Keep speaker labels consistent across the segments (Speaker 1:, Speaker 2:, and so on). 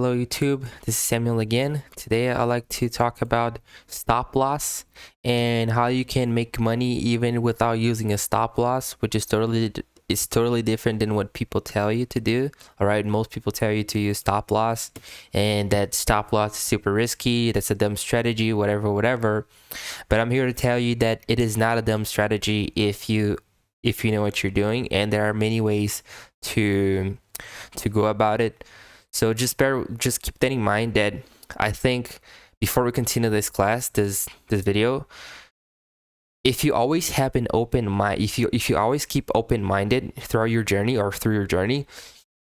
Speaker 1: Hello YouTube, this is Samuel again. Today I like to talk about stop loss and how you can make money even without using a stop loss, which is totally different than what people tell you to do. All right, most people tell you to use stop loss, and that stop loss is super risky. That's a dumb strategy, whatever. But I'm here to tell you that it is not a dumb strategy if you know what you're doing, and there are many ways to go about it. So just keep that in mind, that I think before we continue this class, this video, if you always have an open mind, if you always keep open-minded throughout your journey or through your journey,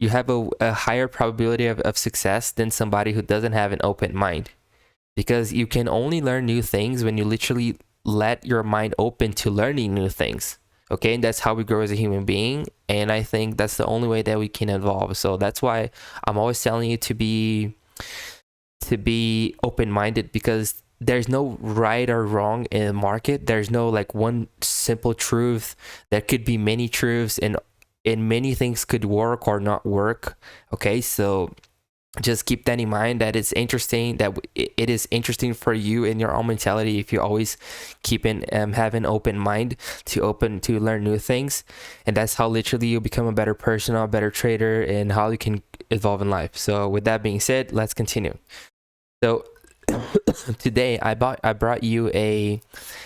Speaker 1: you have a higher probability of success than somebody who doesn't have an open mind. Because you can only learn new things when you literally let your mind open to learning new things. Okay, and that's how we grow as a human being, and I think that's the only way that we can evolve. So that's why I'm always telling you to be open-minded, because there's no right or wrong in the market. There's no like one simple truth. There could be many truths, and many things could work or not work. Okay, so just keep that in mind, that it's interesting, that it is interesting for you in your own mentality if you always keep have an open mind to learn new things. And that's how literally you become a better person, a better trader, and how you can evolve in life. So with that being said, let's continue. So today I brought you a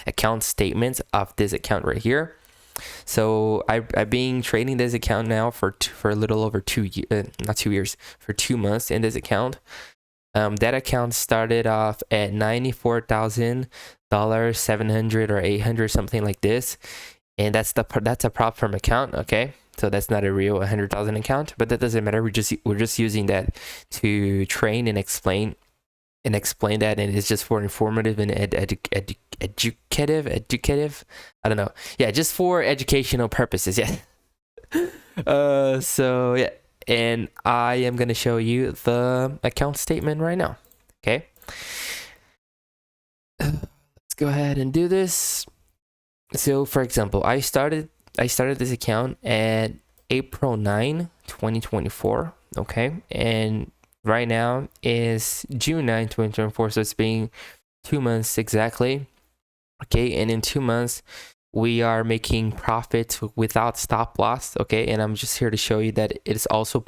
Speaker 1: account statement of this account right here. So I've been trading this account now for a little over 2 years, not 2 years, for 2 months in this account. That account started off at $94,000, 700 or 800, something like this, and that's a prop firm account. Okay, so that's not a real 100,000 account, but that doesn't matter. We're just using that to train and explain that, and it's just for informative and educative. I don't know. Yeah, just for educational purposes. Yeah. So yeah, and I am gonna show you the account statement right now. Okay. Let's go ahead and do this. So for example, I started this account at April 9, 2024. Okay, and right now is June 9, 2024, so it's been 2 months exactly. Okay, and in 2 months we are making profit without stop loss. Okay, and I'm just here to show you that it's also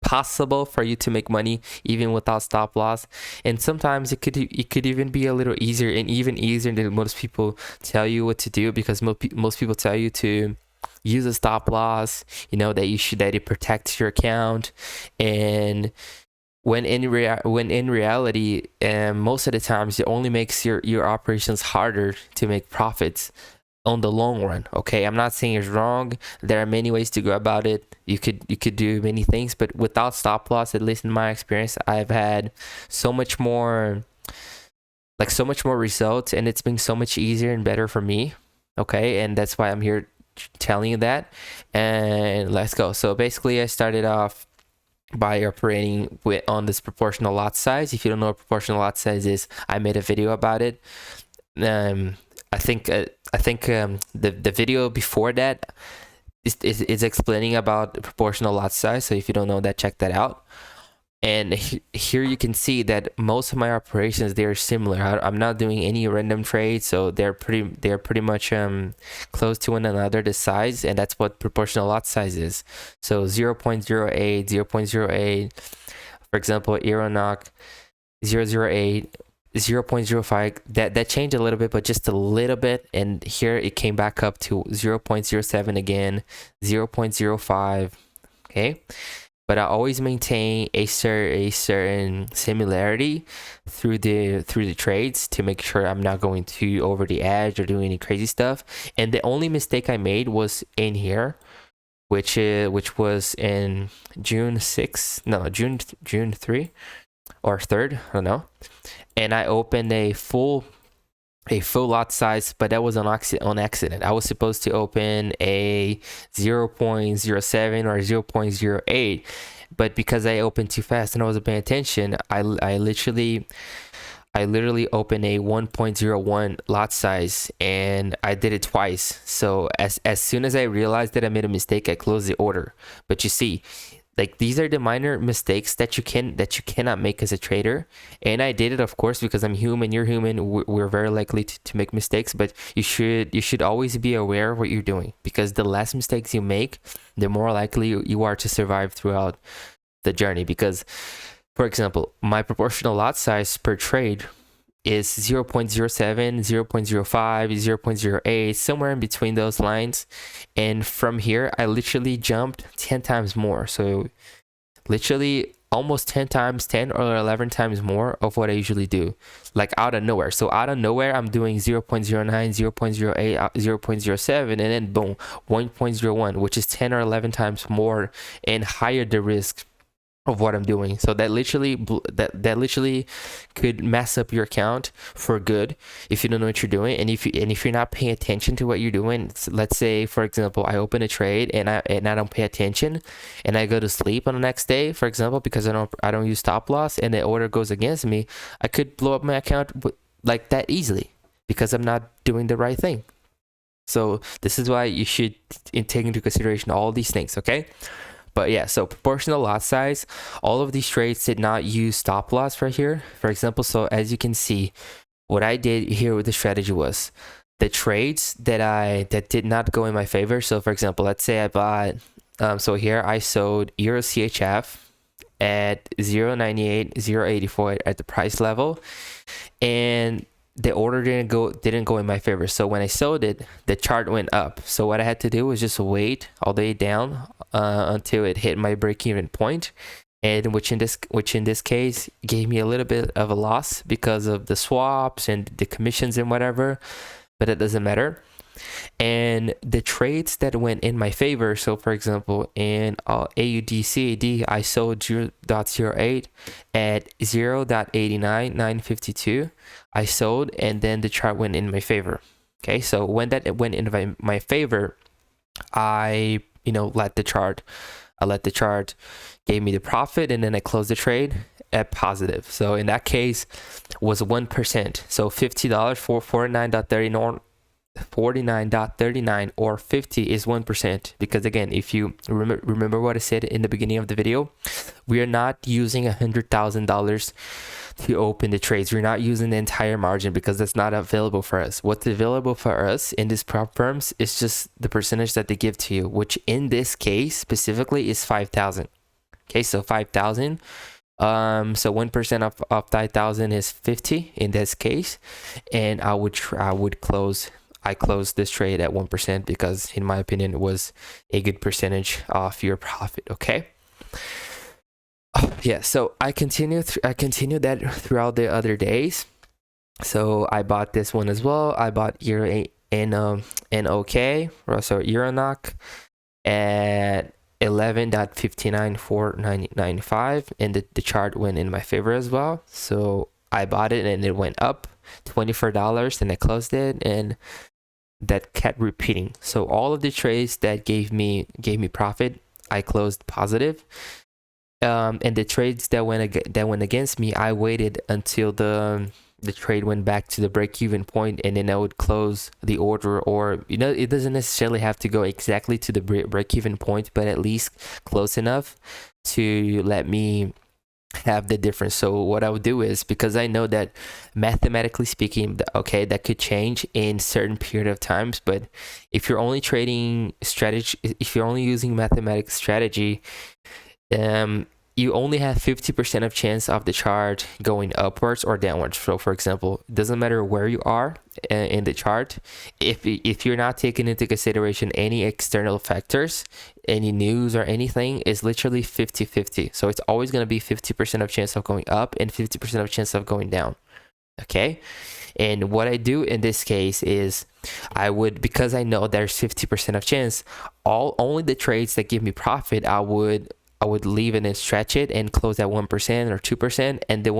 Speaker 1: possible for you to make money even without stop loss. And sometimes it could even be a little easier, and even easier than most people tell you what to do, because most people tell you to use a stop loss, that it protects your account. And when in reality, most of the times it only makes your operations harder to make profits on the long run. Okay, I'm not saying it's wrong. There are many ways to go about it. You could do many things, but without stop loss, at least in my experience, I've had so much more results, and it's been so much easier and better for me. Okay, and that's why I'm here telling you that. And let's go. So basically, I started off by operating on this proportional lot size. If you don't know what proportional lot size is, I made a video about it. I think the video before that is explaining about proportional lot size. So if you don't know that, check that out. And here you can see that most of my operations, they're similar. I'm not doing any random trades, so they're pretty much close to one another, the size, and that's what proportional lot size is. So 0.08, 0.08, for example, Aeronaut 0.08, 0.05. That changed a little bit, but just a little bit. And here it came back up to 0.07 again, 0.05. Okay. But I always maintain a certain similarity through the trades to make sure I'm not going too over the edge or doing any crazy stuff. And the only mistake I made was in here, which was in June 3 or 3rd, I don't know. And I opened a full lot size, but that was on accident. I was supposed to open a 0.07 or 0.08, but because I opened too fast and I wasn't paying attention, I literally opened a 1.01 lot size, and I did it twice. So as soon as I realized that I made a mistake, I closed the order. But you see, Like these are the minor mistakes that you cannot make as a trader. And I did it, of course, because I'm human, you're human, we're very likely to make mistakes, but you should always be aware of what you're doing, because the less mistakes you make, the more likely you are to survive throughout the journey. Because, for example, my proportional lot size per trade is 0.07, 0.05, 0.08, somewhere in between those lines. And from here, I literally jumped 10 times more. So literally almost 10 times, 10 or 11 times more of what I usually do, like out of nowhere. So out of nowhere, I'm doing 0.09, 0.08, 0.07, and then boom, 1.01, which is 10 or 11 times more and higher the risk of what I'm doing. So that literally could mess up your account for good if you don't know what you're doing. And if you're not paying attention to what you're doing, let's say, for example, I open a trade and I don't pay attention, and I go to sleep on the next day, for example, because I don't use stop loss, and the order goes against me, I could blow up my account like that easily, because I'm not doing the right thing. So this is why you should take into consideration all these things, okay? But yeah, so proportional lot size, all of these trades did not use stop loss right here, for example. So as you can see, what I did here with the strategy was the trades that did not go in my favor. So for example, let's say I bought, so here I sold Euro CHF at 0.98, 0.84 at the price level, and the order didn't go in my favor. So when I sold it, the chart went up. So what I had to do was just wait all the way down until it hit my break-even point, and which in this case gave me a little bit of a loss because of the swaps and the commissions and whatever, but it doesn't matter. And the trades that went in my favor, so for example, in AUD CAD, I sold 0.08 at 0.89952. I sold, and then the chart went in my favor. Okay, so when that went in my favor, I let the chart gave me the profit, and then I closed the trade at positive. So in that case was 1%. So $50 for 49.39 or 50 is 1%, because again, if you remember what I said in the beginning of the video, we are not using $100,000 to open the trades. We're not using the entire margin, because that's not available for us. What's available for us in these prop firms is just the percentage that they give to you, which in this case specifically is 5,000. Okay, so 5,000. So 1% of 5,000 is 50 in this case, and I closed this trade at 1%, because in my opinion it was a good percentage of your profit. Okay. Yeah, so I continued that throughout the other days. So I bought this one as well. I bought Euro NOK, or sorry, EuroNOK at 11.594995, and the chart went in my favor as well. So I bought it and it went up $24, and I closed it, and that kept repeating. So all of the trades that gave me profit, I closed positive. And the trades that went against me, I waited until the trade went back to the break-even point, and then I would close the order. Or it doesn't necessarily have to go exactly to the break-even point, but at least close enough to let me have the difference. So what I would do is, because I know that mathematically speaking, okay, that could change in certain period of times, but if you're only trading strategy, if you're only using mathematics strategy, you only have 50% of chance of the chart going upwards or downwards. So for example, it doesn't matter where you are in the chart, if you're not taking into consideration any external factors, any news or anything, is literally 50-50. So it's always going to be 50% of chance of going up and 50% of chance of going down. Okay, and what I do in this case is I would, because I know there's 50% of chance, only the trades that give me profit, I would leave it and stretch it and close at 1% or 2%, and the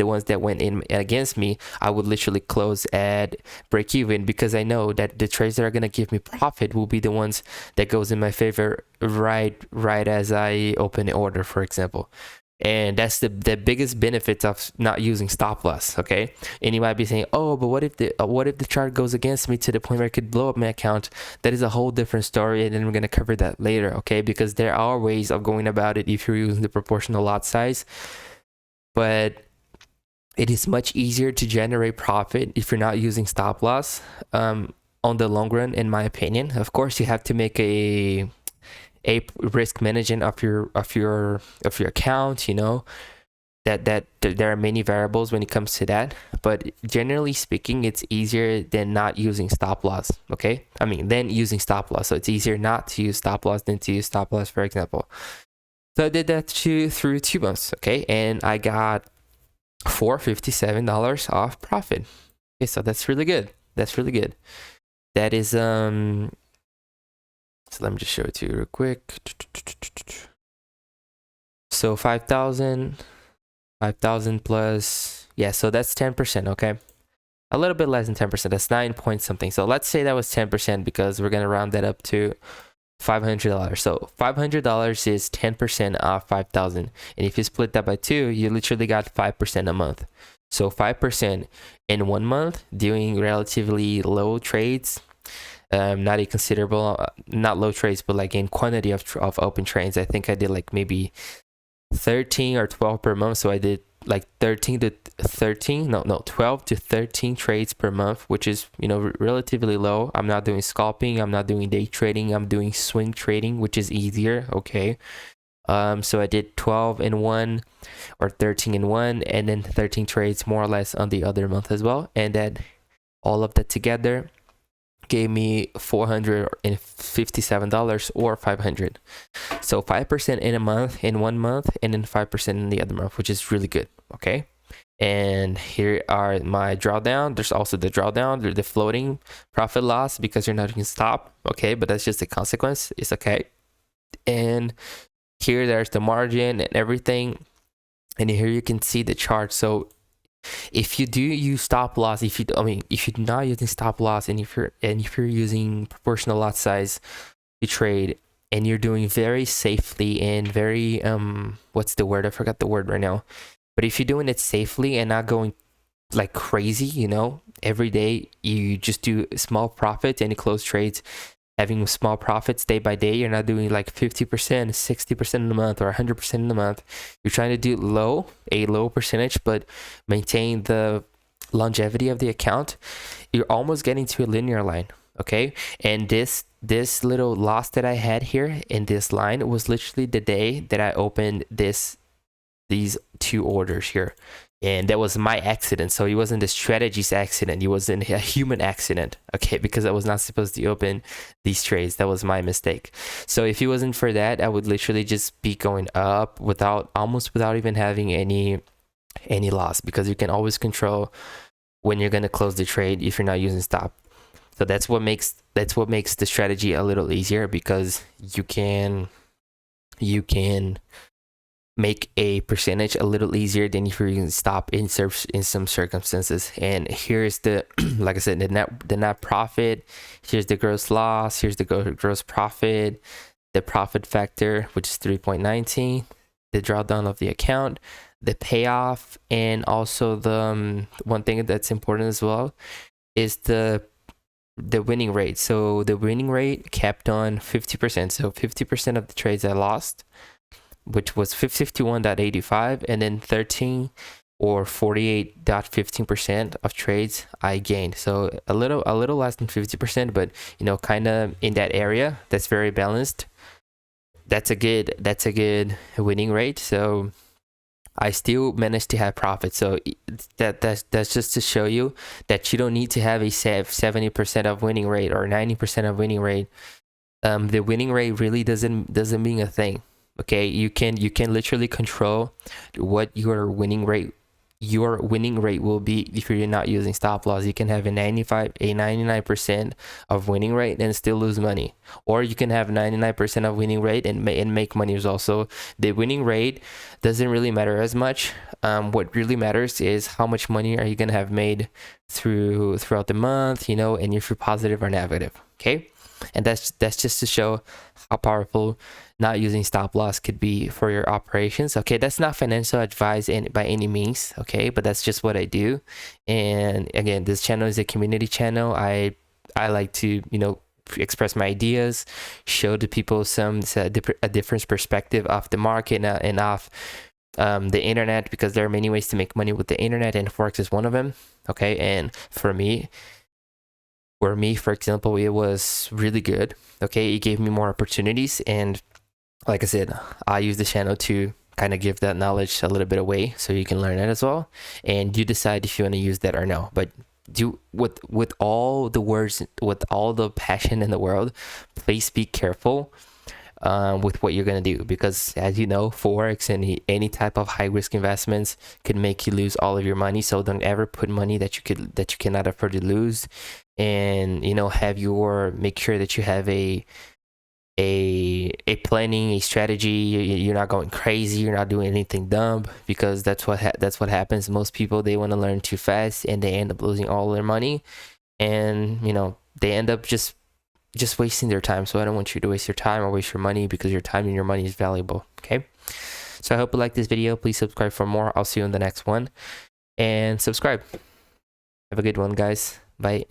Speaker 1: ones that went in against me, I would literally close at break even, because I know that the trades that are gonna give me profit will be the ones that goes in my favor right as I open the order, for example. And that's the biggest benefit of not using stop loss. Okay, and you might be saying, oh, but what if the chart goes against me to the point where it could blow up my account? That is a whole different story, and then we're going to cover that later. Okay, because there are ways of going about it if you're using the proportional lot size, but it is much easier to generate profit if you're not using stop loss on the long run, in my opinion. Of course, you have to make a risk management of your account. You know that there are many variables when it comes to that, but generally speaking, it's easier than not using stop loss. Okay, I mean, than using stop loss. So it's easier not to use stop loss than to use stop loss, for example. So I did that through 2 months. Okay, and I got $457 off profit. Okay, so that's really good. That's really good. That is so let me just show it to you real quick. So 5,000 plus, yeah, so that's 10%. Okay, a little bit less than 10%. That's 9 point something. So let's say that was 10% because we're gonna round that up to $500. So $500 is 10% off 5,000, and if you split that by 2, you literally got 5% a month. So 5% in 1 month doing relatively low trades, not a considerable, not low trades, but like in quantity of open trades. I think I did like maybe 13 or 12 per month. So I did like 12 to 13 trades per month, which is, you know, relatively low. I'm not doing scalping, I'm not doing day trading, I'm doing swing trading, which is easier. Okay, so I did 12 in one or 13 in one, and then 13 trades more or less on the other month as well, and then all of that together gave me $457 or 500. So 5% in a month, in 1 month, and then 5% in the other month, which is really good. Okay, and here are my drawdown. There's also the drawdown, the floating profit loss, because you're not going to stop. Okay, but that's just a consequence. It's okay. And here there's the margin and everything, and here you can see the chart. So if you do use stop loss, if you're not using stop loss, and if you're using proportional lot size, you trade, and you're doing very safely and very what's the word? I forgot the word right now. But if you're doing it safely and not going like crazy, you know, every day you just do small profits and you close trades, having small profits day by day. You're not doing like 50%, 60% in a month, or 100% in a month. You're trying to do a low percentage, but maintain the longevity of the account. You're almost getting to a linear line. Okay, and this little loss that I had here in this line was literally the day that I opened these 2 orders here. And that was my accident. So it wasn't the strategy's accident. It wasn't a human accident. Okay, because I was not supposed to open these trades. That was my mistake. So if it wasn't for that, I would literally just be going up almost without even having any loss, because you can always control when you're gonna close the trade if you're not using stop. So that's what makes the strategy a little easier, because you can make a percentage a little easier than if you're using stop in some circumstances. And here's the like I said, the net profit. Here's the gross loss. Here's the gross profit, the profit factor, which is 3.19, the drawdown of the account, the payoff, and also the one thing that's important as well is the winning rate. So the winning rate kept on 50%. So 50% of the trades I lost, which was 51.85, and then 13 or 48.15% of trades I gained. So a little less than 50%, but you know, kind of in that area. That's very balanced. That's a good winning rate. So I still managed to have profit. So that's just to show you that you don't need to have a 70% of winning rate or 90% of winning rate. The winning rate really doesn't mean a thing. Okay, you can literally control what your winning rate will be if you're not using stop loss. You can have a 99% of winning rate and still lose money, or you can have 99% of winning rate and make money as well. So the winning rate doesn't really matter as much. What really matters is how much money are you gonna have made throughout the month, you know, and if you're positive or negative. Okay. And that's just to show how powerful not using stop loss could be for your operations. Okay, that's not financial advice by any means, okay, but that's just what I do. And again, this channel is a community channel. I like to, you know, express my ideas, show the people a different perspective of the market and off the internet, because there are many ways to make money with the internet, and Forex is one of them. Okay, and for me, for example, it was really good. Okay, it gave me more opportunities, and like I said, I use the channel to kind of give that knowledge a little bit away so you can learn it as well, and you decide if you want to use that or no. But do with all the words, with all the passion in the world, please be careful with what you're gonna do, because as you know, Forex and any type of high risk investments could make you lose all of your money. So don't ever put money that you cannot afford to lose. And you know, make sure that you have a planning, a strategy. You're not going crazy, you're not doing anything dumb, because that's what happens. Most people, they want to learn too fast and they end up losing all their money, and you know, they end up just wasting their time. So I don't want you to waste your time or waste your money, because your time and your money is valuable. Okay, so I hope you like this video. Please subscribe for more. I'll see you in the next one, and subscribe. Have a good one, guys. Bye.